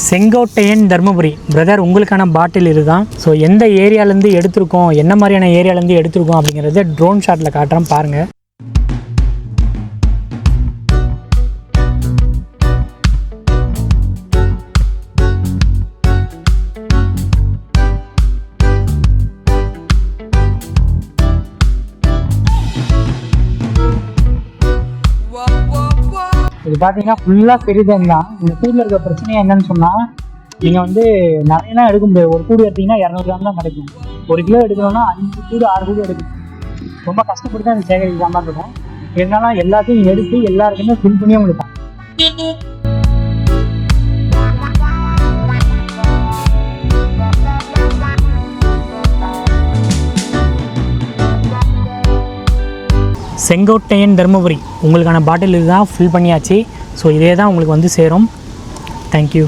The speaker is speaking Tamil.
செங்கோட்டையன் தர்மபுரி பிரதர், உங்களுக்கான பாட்டில் இதுதான். ஸோ எந்த ஏரியாலேருந்து எடுத்திருக்கோம், என்ன மாதிரியான ஏரியாலேருந்து எடுத்திருக்கோம் அப்படிங்கிறத ட்ரோன் ஷாட்டில் காட்டுறேன் பாருங்கள். இது பார்த்தீங்கன்னா ஃபுல்லாக பெரிதன் தான். இந்த கூடில் இருக்க பிரச்சனையே என்னன்னு சொன்னால், நீங்கள் வந்து நிறையலாம் எடுக்க முடியாது. ஒரு கூடு எடுத்தீங்கன்னா 200 கிராம் தான் கிடைக்கும். 1 கிலோ எடுக்கணும்னா 5 கூடு 6 கூடு எடுக்கணும். ரொம்ப கஷ்டப்பட்டு தான் இந்த சேகரிக்கிற மாதிரி இருக்கும். இருந்தாலும் எல்லாத்தையும் எடுத்து எல்லாருக்குமே ஃபில் பண்ணி உங்களுக்கு தான். செங்கோட்டையன் தர்மபுரி உங்களுக்கான பாட்டில் இதுதான், ஃபில் பண்ணியாச்சு. ஸோ இதே தான் உங்களுக்கு வந்து சேரும். தேங்க்யூ.